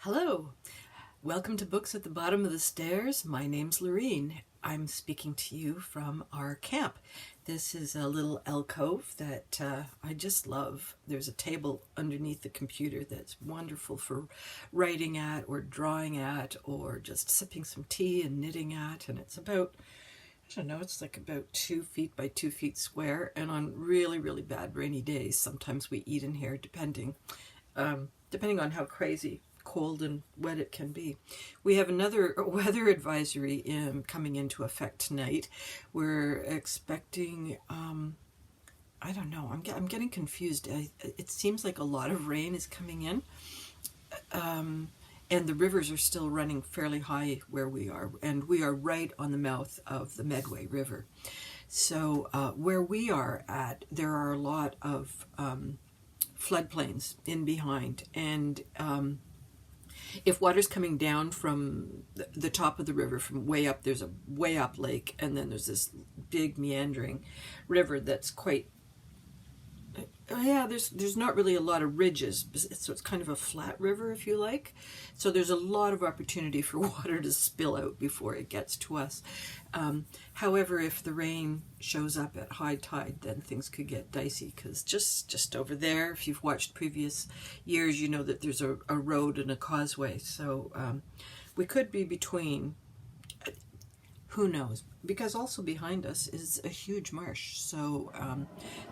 Hello, welcome to Books at the Bottom of the Stairs. My name's Lorene. I'm speaking to you from our camp. This is a little alcove that I just love. There's a table underneath the computer that's wonderful for writing at or drawing at or just sipping some tea and knitting at. And it's about, I don't know, it's like about 2 feet by 2 feet square. And on really, really bad rainy days, sometimes we eat in here depending on how crazy cold and wet it can be. We have another weather advisory coming into effect tonight. We're expecting, I don't know, I'm getting confused. It seems like a lot of rain is coming in, and the rivers are still running fairly high where we are, and we are right on the mouth of the Medway River. So where we are at, there are a lot of floodplains in behind, and if water's coming down from the top of the river from way up, there's a way up lake, and then there's this big meandering river that's quite, there's not really a lot of ridges, so it's kind of a flat river, if you like. So there's a lot of opportunity for water to spill out before it gets to us. However, if the rain shows up at high tide, then things could get dicey, because just over there, if you've watched previous years, you know that there's a road and a causeway. So we could be between, who knows, because also behind us is a huge marsh. So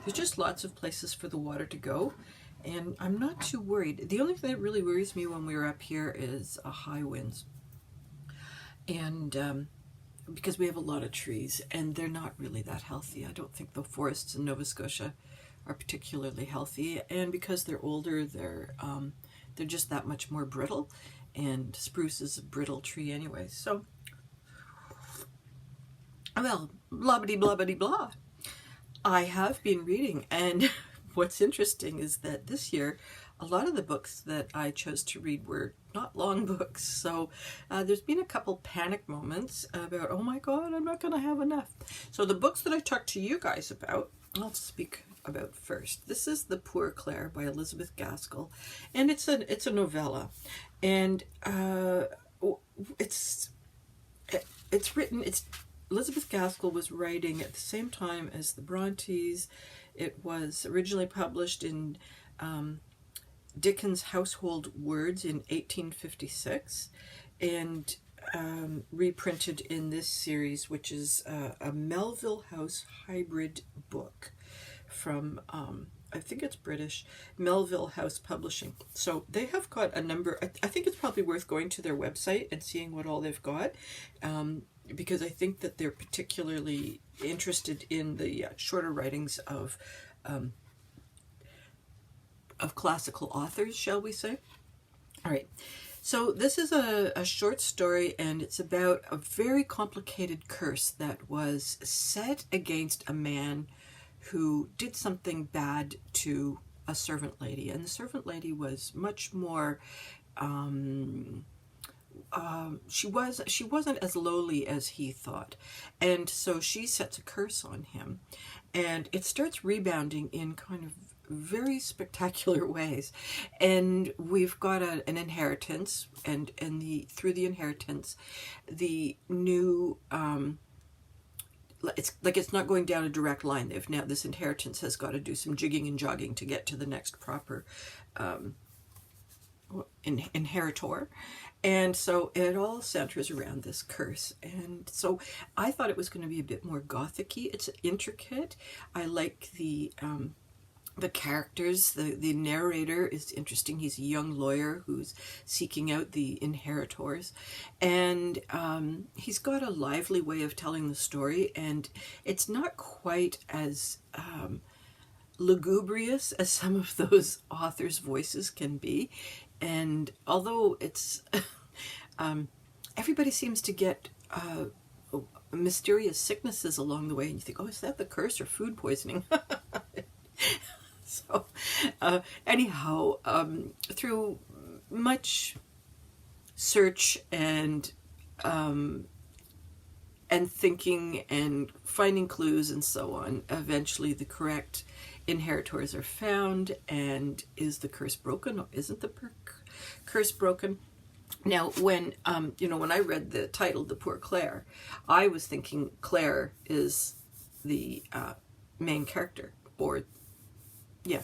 there's just lots of places for the water to go, and I'm not too worried. The only thing that really worries me when we're up here is high winds, and because we have a lot of trees and they're not really that healthy. I don't think the forests in Nova Scotia are particularly healthy, and because they're older, they're just that much more brittle, and spruce is a brittle tree anyway. So, well, blah bitty blah bitty blah. I have been reading, and what's interesting is that this year a lot of the books that I chose to read were not long books. So there's been a couple panic moments about, oh my god, I'm not going to have enough. So the books that I talked to you guys about, I'll speak about first. This is The Poor Clare by Elizabeth Gaskell, and it's a novella, and it's written. Elizabeth Gaskell was writing at the same time as the Brontes. It was originally published in Dickens' Household Words in 1856, and reprinted in this series, which is a Melville House hybrid book from, I think it's British, Melville House Publishing. So they have got a number. I think it's probably worth going to their website and seeing what all they've got, because I think that they're particularly interested in the shorter writings of classical authors, shall we say. All right. So this is a short story, and it's about a very complicated curse that was set against a man who did something bad to a servant lady. And the servant lady was much more, she wasn't as lowly as he thought. And so she sets a curse on him, and it starts rebounding in kind of very spectacular ways. And we've got an inheritance, and through the inheritance, the new it's not going down a direct line. This inheritance has got to do some jigging and jogging to get to the next proper inheritor. And so it all centers around this curse. And so I thought it was going to be a bit more gothic-y. It's intricate. I like the characters. The narrator is interesting. He's a young lawyer who's seeking out the inheritors, and he's got a lively way of telling the story, and it's not quite as lugubrious as some of those authors' voices can be. And although it's everybody seems to get mysterious sicknesses along the way, and you think, oh, is that the curse or food poisoning? So anyhow, through much search and thinking and finding clues and so on, eventually the correct inheritors are found. And is the curse broken or isn't the curse broken? Now, when when I read the title, The Poor Clare, I was thinking Clare is the main character, or yeah.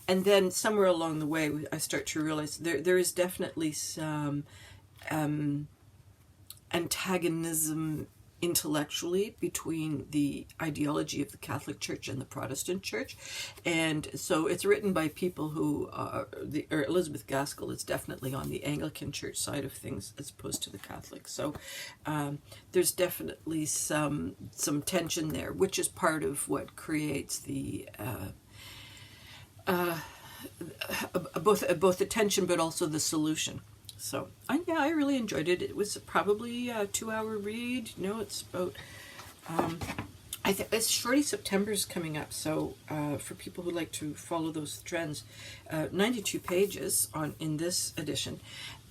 And then somewhere along the way, I start to realize there is definitely some antagonism intellectually between the ideology of the Catholic Church and the Protestant Church. And so it's written by people who Elizabeth Gaskell is definitely on the Anglican Church side of things as opposed to the Catholic. So there's definitely some tension there, which is part of what creates the both the tension but also the solution. So I really enjoyed it. It was probably a 2-hour read. It's about I think it's Shorty September's coming up. So for people who like to follow those trends, 92 pages in this edition,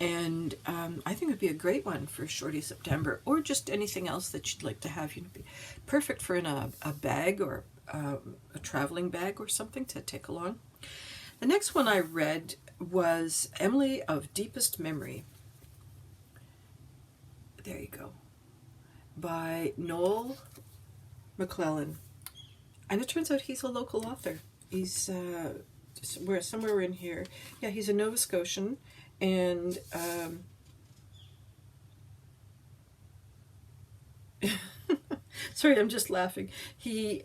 and I think it would be a great one for Shorty September, or just anything else that you'd like to have. Be perfect for in a bag, or a traveling bag or something to take along. The next one I read was Emily of Deepest Memory. There you go. By Noel McClellan. And it turns out he's a local author. He's somewhere in here. Yeah, he's a Nova Scotian. And sorry, I'm just laughing. He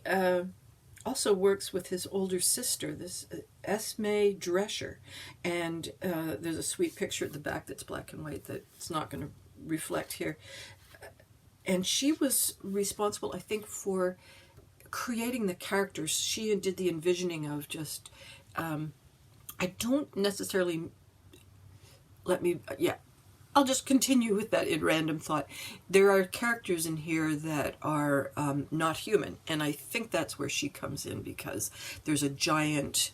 also works with his older sister, this Esme Drescher, and there's a sweet picture at the back that's black and white that's not going to reflect here. And she was responsible, I think, for creating the characters. She did the envisioning of just, I don't necessarily, I'll just continue with that in random thought. There are characters in here that are not human, and I think that's where she comes in, because there's a giant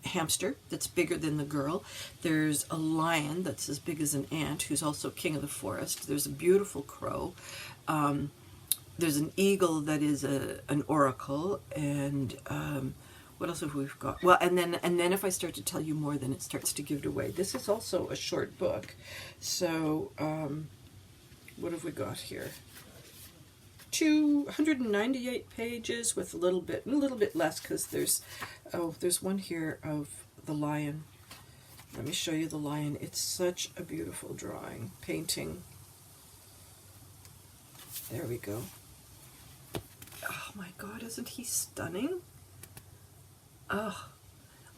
hamster that's bigger than the girl. There's a lion that's as big as an ant, who's also king of the forest. There's a beautiful crow. There's an eagle that is an oracle, and what else have we got? Well, and then if I start to tell you more, then it starts to give it away. This is also a short book. So what have we got here? 298 pages with a little bit less, because there's one here of the lion. Let me show you the lion. It's such a beautiful drawing, painting. There we go. Oh my God, isn't he stunning? Oh,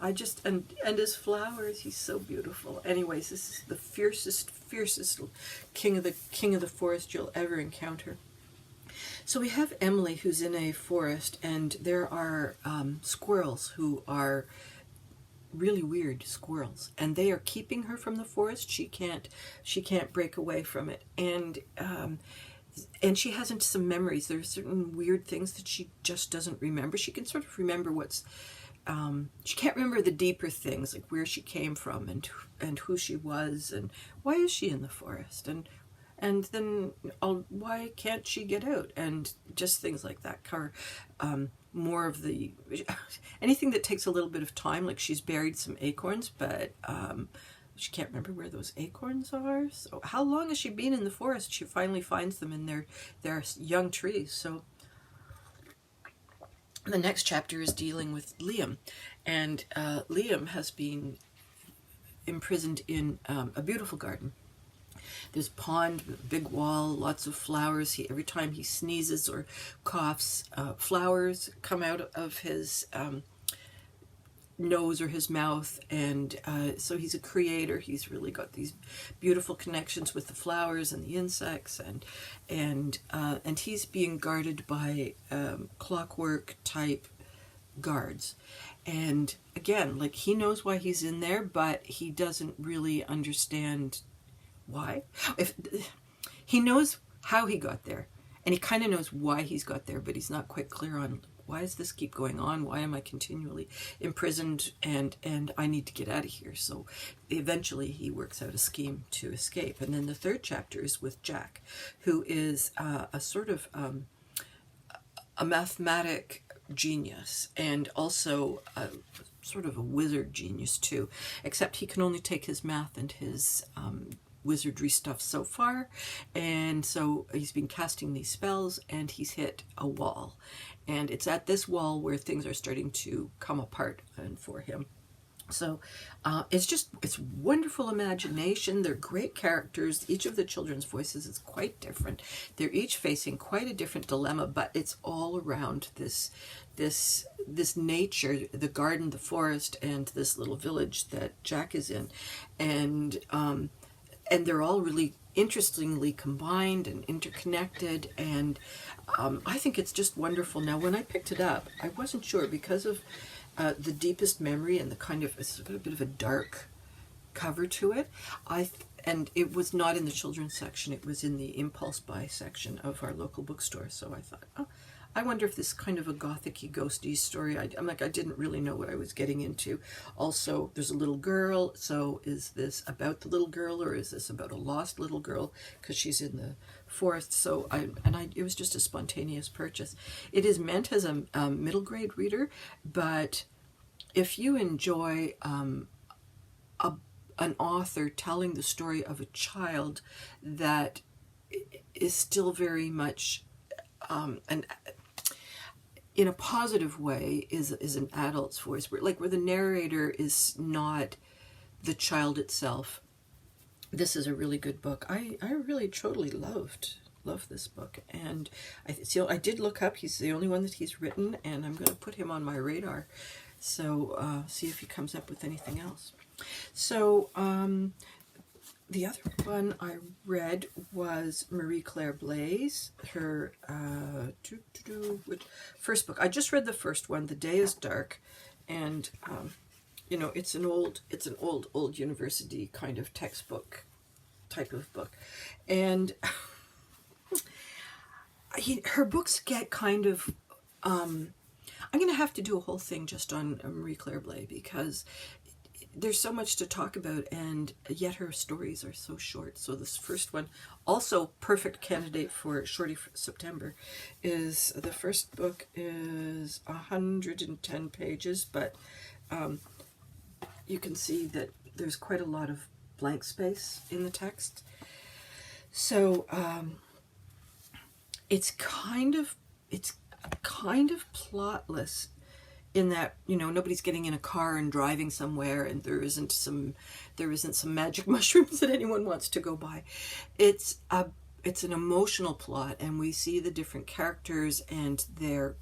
and his flowers, he's so beautiful. Anyways, this is the fiercest king of the forest you'll ever encounter. So we have Emily, who's in a forest, and there are squirrels who are really weird squirrels, and they are keeping her from the forest. She can't break away from it, and she has some memories. There are certain weird things that she just doesn't remember. She can sort of remember she can't remember the deeper things, like where she came from and who she was and why is she in the forest, and then why can't she get out, and just things like that. More of the anything that takes a little bit of time, like she's buried some acorns, but she can't remember where those acorns are. So how long has she been in the forest? She finally finds them, and they're young trees. So the next chapter is dealing with Liam, and Liam has been imprisoned in a beautiful garden. There's a pond, a big wall, lots of flowers. Every time he sneezes or coughs, flowers come out of his nose or his mouth, and so he's a creator. He's really got these beautiful connections with the flowers and the insects, and he's being guarded by clockwork type guards. And again, like, he knows why he's in there, but he doesn't really understand why. If he knows how he got there, and he kind of knows why he's got there, but he's not quite clear on why does this keep going on? Why am I continually imprisoned, and I need to get out of here? So eventually he works out a scheme to escape. And then the third chapter is with Jack, who is a sort of a mathematic genius, and also sort of a wizard genius too, except he can only take his math and his wizardry stuff so far, and so he's been casting these spells and he's hit a wall, and it's at this wall where things are starting to come apart and for him. So it's wonderful imagination. They're great characters. Each of the children's voices is quite different. They're each facing quite a different dilemma, but it's all around this nature, the garden, the forest, and this little village that Jack is in, and they're all really interestingly combined and interconnected, and I think it's just wonderful. Now, when I picked it up, I wasn't sure because of the deepest memory and the kind of, it's got a bit of a dark cover to it. And it was not in the children's section, it was in the impulse buy section of our local bookstore. So I thought, oh, I wonder if this is kind of a gothic-y, ghosty story. I'm like, I didn't really know what I was getting into. Also, there's a little girl, so is this about the little girl or is this about a lost little girl because she's in the forest? So it was just a spontaneous purchase. It is meant as a middle grade reader, but if you enjoy an author telling the story of a child that is still very much in a positive way is an adult's voice, where the narrator is not the child itself. This is a really good book. I really totally love this book, and I did look up. He's the only one that he's written, and I'm going to put him on my radar. So see if he comes up with anything else. So the other one I read was Marie Claire Blaise, her first book. I just read the first one, The Day is Dark, and it's an old university kind of textbook type of book, and her books get kind of. I'm going to have to do a whole thing just on Marie Claire Blaise because there's so much to talk about, and yet her stories are so short. So this first one, also perfect candidate for Shorty September, is the first book is 110 pages, but you can see that there's quite a lot of blank space in the text. So it's kind of plotless in that, nobody's getting in a car and driving somewhere, and there isn't some magic mushrooms that anyone wants to go buy. It's an emotional plot, and we see the different characters and their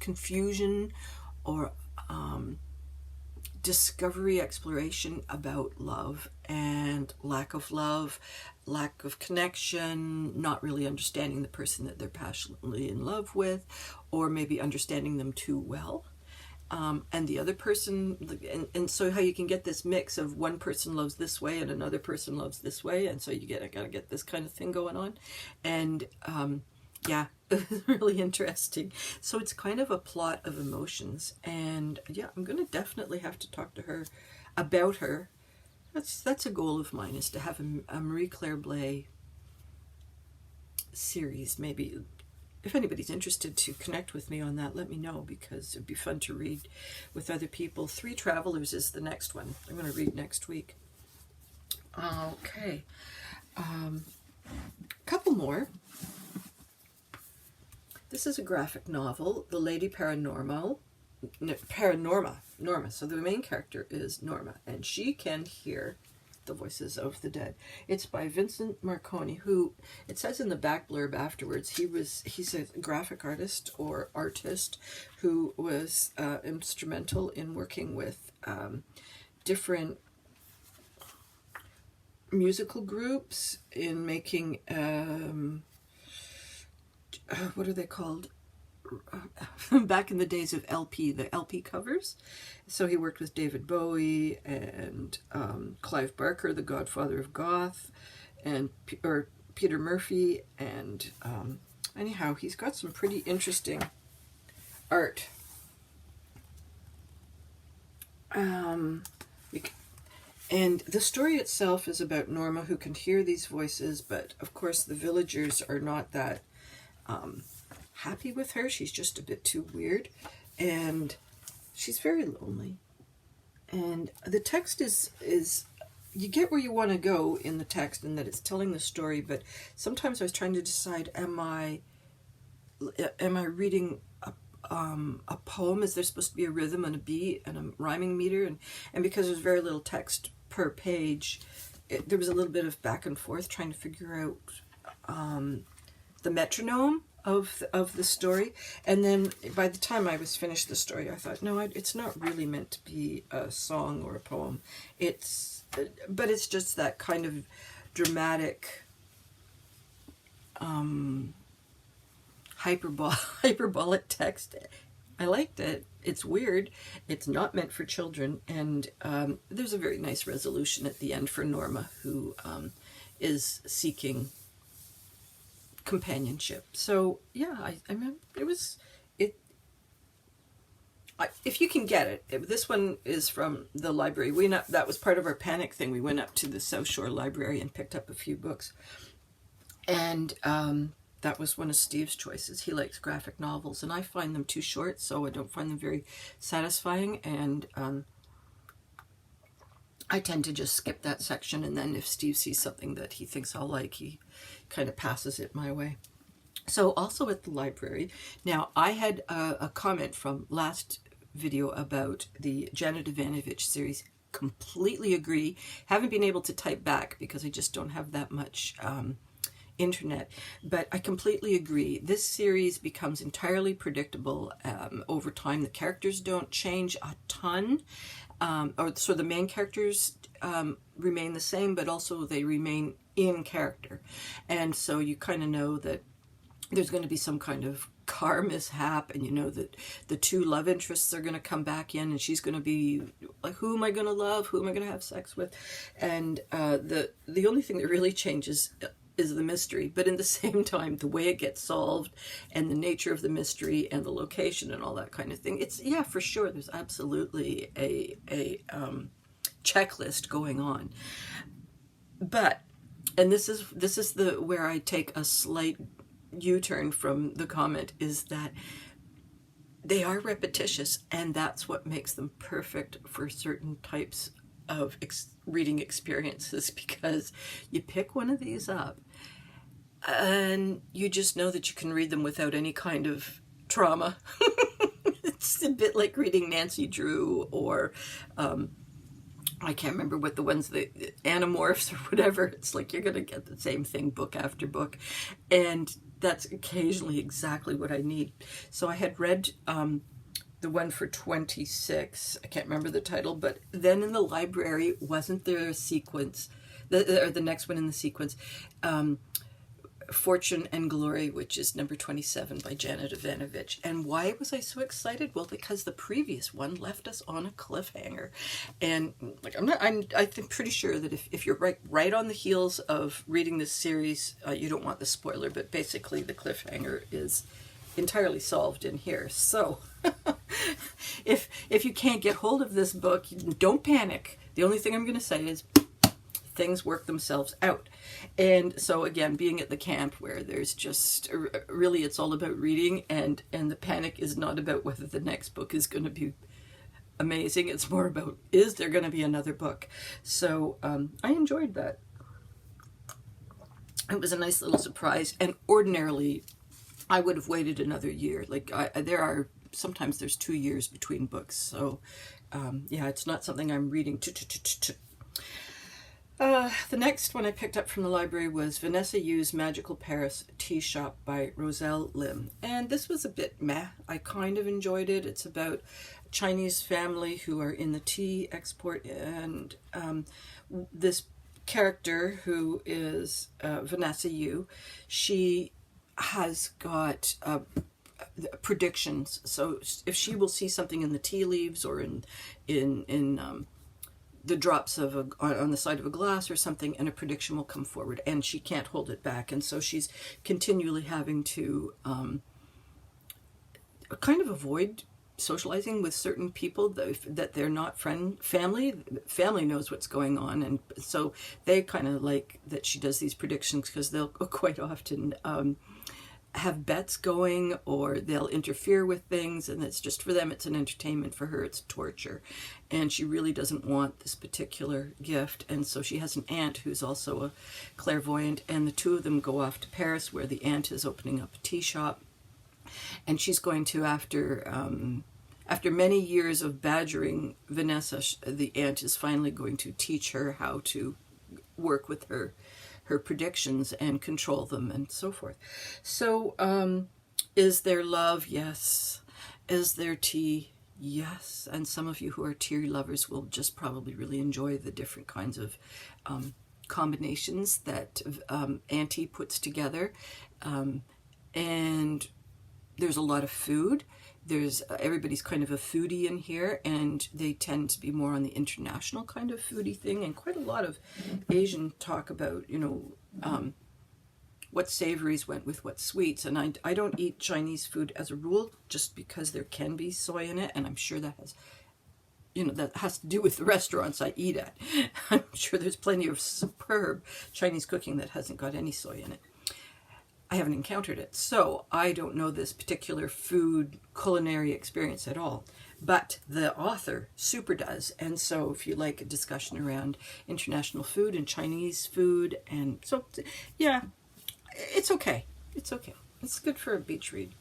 confusion or discovery, exploration about love and lack of connection, not really understanding the person that they're passionately in love with, or maybe understanding them too well. And the other person, and so how you can get this mix of one person loves this way and another person loves this way, and so I gotta get this kind of thing going on. And yeah, it's really interesting. So it's kind of a plot of emotions, and yeah, I'm gonna definitely have to talk to her about her. That's a goal of mine, is to have a Marie Claire Blaise series. Maybe if anybody's interested to connect with me on that, let me know, because it'd be fun to read with other people. Three Travelers is the next one I'm going to read next week. Okay, couple more. This is a graphic novel, The Lady Paranorma. So the main character is Norma, and she can hear the voices of the dead. It's by Vincent Marconi, who, it says in the back blurb afterwards, he's a graphic artist or artist who was instrumental in working with different musical groups in making what are they called? Back in the days of the LP covers. So he worked with David Bowie and Clive Barker, the godfather of goth, and Peter Murphy, and anyhow, he's got some pretty interesting art. And the story itself is about Norma, who can hear these voices, but of course the villagers are not that happy with her. She's just a bit too weird, and she's very lonely. And the text is you get where you want to go in the text, and that it's telling the story, but sometimes I was trying to decide, am I reading a poem? Is there supposed to be a rhythm and a beat and a rhyming meter? And because there's very little text per page, there was a little bit of back and forth trying to figure out the metronome of the story. And then by the time I was finished the story, I thought, no, it's not really meant to be a song or a poem. But it's just that kind of dramatic, hyperbolic text. I liked it. It's weird. It's not meant for children. And there's a very nice resolution at the end for Norma, who is seeking companionship. So yeah, I mean, if you can get it. This one is from the library. That was part of our panic thing. We went up to the South Shore Library and picked up a few books, and that was one of Steve's choices. He likes graphic novels, and I find them too short, so I don't find them very satisfying, and I tend to just skip that section, and then if Steve sees something that he thinks I'll like, he kind of passes it my way. So also at the library, now I had a comment from last video about the Janet Evanovich series. Completely agree. Haven't been able to type back because I just don't have that much internet, but I completely agree. This series becomes entirely predictable over time. The characters don't change a ton. So the main characters remain the same, but also they remain in character. And so you kind of know that there's going to be some kind of car mishap, and you know that the two love interests are going to come back in, and she's going to be like, who am I going to love? Who am I going to have sex with? And the only thing that really changes is the mystery, but in the same time, the way it gets solved and the nature of the mystery and the location and all that kind of thing. It's, yeah, for sure, there's absolutely a checklist going on. But, and this is where I take a slight U-turn from the comment, is that they are repetitious, and that's what makes them perfect for certain types of reading experiences, because you pick one of these up and you just know that you can read them without any kind of trauma. It's a bit like reading Nancy Drew, or I can't remember what the ones, the Animorphs or whatever. It's like you're going to get the same thing book after book, and that's occasionally exactly what I need. So I had read the one for 26, I can't remember the title, but then in the library, wasn't there a sequence, or the next one in the sequence, Fortune and Glory, which is number 27 by Janet Evanovich. And why was I so excited? Well, because the previous one left us on a cliffhanger. And like, I'm pretty sure that if you're right on the heels of reading this series, you don't want the spoiler, but basically the cliffhanger is entirely solved in here. So if you can't get hold of this book, don't panic. The only thing I'm going to say is things work themselves out. And so again, being at the camp where there's just really, it's all about reading, and the panic is not about whether the next book is going to be amazing. It's more about, is there going to be another book? So I enjoyed that. It was a nice little surprise, and ordinarily I would have waited another year. Like sometimes there's 2 years between books. So yeah, it's not something I'm reading. The next one I picked up from the library was Vanessa Yu's Magical Paris Tea Shop by Roselle Lim. And this was a bit meh. I kind of enjoyed it. It's about a Chinese family who are in the tea export, and this character who is Vanessa Yu, she has got predictions. So if she will see something in the tea leaves or in the drops on the side of a glass or something, and a prediction will come forward, and she can't hold it back. And so she's continually having to kind of avoid socializing with certain people that they're not family. Family knows what's going on, and so they kind of like that she does these predictions, because they'll quite often have bets going, or they'll interfere with things, and it's just, for them it's an entertainment. For her it's torture, and she really doesn't want this particular gift. And so she has an aunt who's also a clairvoyant, and the two of them go off to Paris, where the aunt is opening up a tea shop, and she's going to, after many years of badgering Vanessa, the aunt is finally going to teach her how to work with her predictions and control them and so forth. So, is there love? Yes. Is there tea? Yes. And some of you who are tea lovers will just probably really enjoy the different kinds of combinations that Auntie puts together. And there's a lot of food. Everybody's kind of a foodie in here, and they tend to be more on the international kind of foodie thing, and quite a lot of Asian talk about, what savories went with what sweets. And I don't eat Chinese food as a rule, just because there can be soy in it, and I'm sure that has to do with the restaurants I eat at. I'm sure there's plenty of superb Chinese cooking that hasn't got any soy in it. I haven't encountered it, so I don't know this particular food culinary experience at all. But the author super does, and so if you like a discussion around international food and Chinese food, and so, yeah, it's okay. It's okay. It's good for a beach read.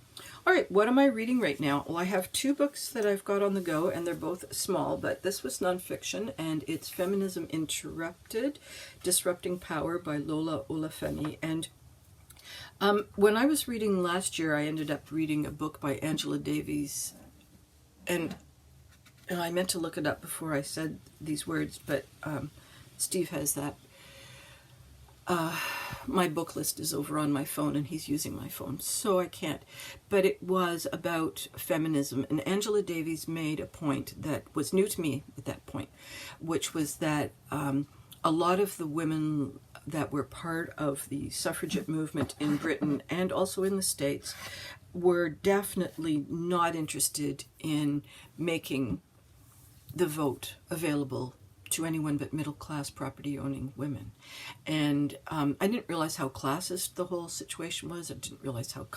All right, what am I reading right now? Well, I have two books that I've got on the go, and they're both small, but this was nonfiction, and it's Feminism Interrupted, Disrupting Power by Lola Olufemi. And when I was reading last year, I ended up reading a book by Angela Davies, and I meant to look it up before I said these words, but Steve has that. My book list is over on my phone, and he's using my phone, so I can't. But it was about feminism, and Angela Davies made a point that was new to me at that point, which was that a lot of the women that were part of the suffragette movement in Britain and also in the States were definitely not interested in making the vote available to anyone but middle-class property-owning women. And I didn't realize how classist the whole situation was. I didn't realize how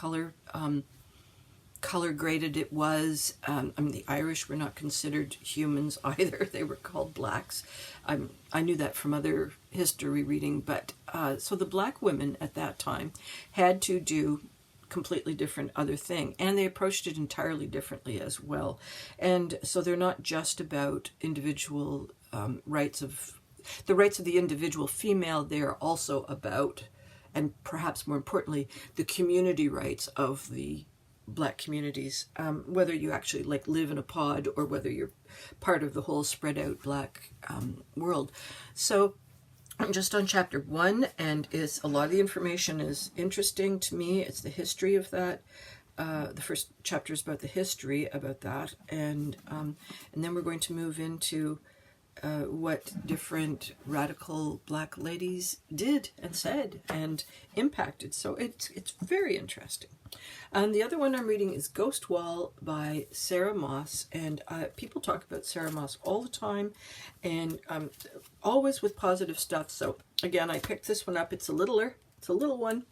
color-graded it was. The Irish were not considered humans either. They were called blacks. I knew that from other history reading, but so the black women at that time had to do completely different other thing, and they approached it entirely differently as well. And so they're not just about individual rights of the individual female. They're also about, and perhaps more importantly, the community rights of the black communities, whether you actually live in a pod or whether you're part of the whole spread out black world. So I'm just on chapter 1, and a lot of the information is interesting to me. It's the history of that. The first chapter is about the history about that, and then we're going to move into what different radical black ladies did and said and impacted. So it's very interesting. And the other one I'm reading is Ghost Wall by Sarah Moss, and people talk about Sarah Moss all the time, and always with positive stuff. So again, I picked this one up. It's a little one,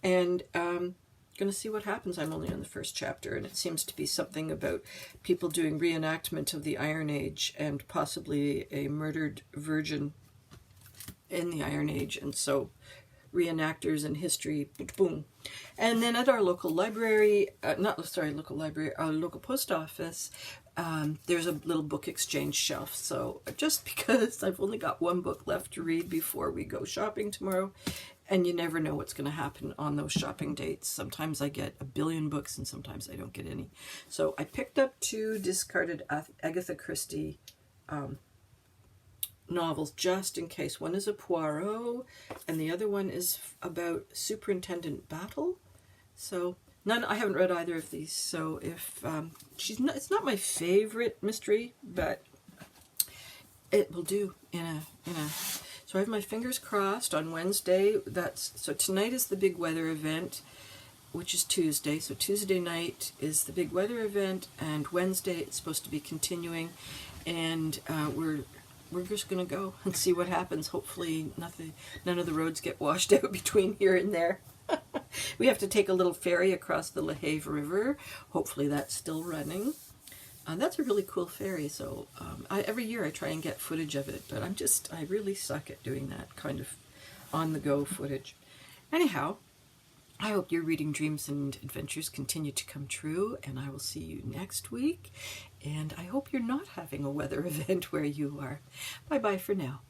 and going to see what happens. I'm only on the first chapter, and it seems to be something about people doing reenactment of the Iron Age and possibly a murdered virgin in the Iron Age, and so reenactors in history, boom. And then at our local library, our local post office, there's a little book exchange shelf. So just because I've only got one book left to read before we go shopping tomorrow, and you never know what's going to happen on those shopping dates. Sometimes I get a billion books, and sometimes I don't get any. So I picked up 2 discarded Agatha Christie novels just in case. One is a Poirot, and the other one is about Superintendent Battle. So I haven't read either of these. So if it's not my favorite mystery, but it will do in a. So I have my fingers crossed on Wednesday. So tonight is the big weather event, which is Tuesday. So Tuesday night is the big weather event, and Wednesday it's supposed to be continuing, and we're just going to go and see what happens. Hopefully none of the roads get washed out between here and there. We have to take a little ferry across the LaHave River. Hopefully that's still running. That's a really cool ferry, so every year I try and get footage of it, but I really suck at doing that kind of on-the-go footage. Anyhow, I hope your reading dreams and adventures continue to come true, and I will see you next week. And I hope you're not having a weather event where you are. Bye-bye for now.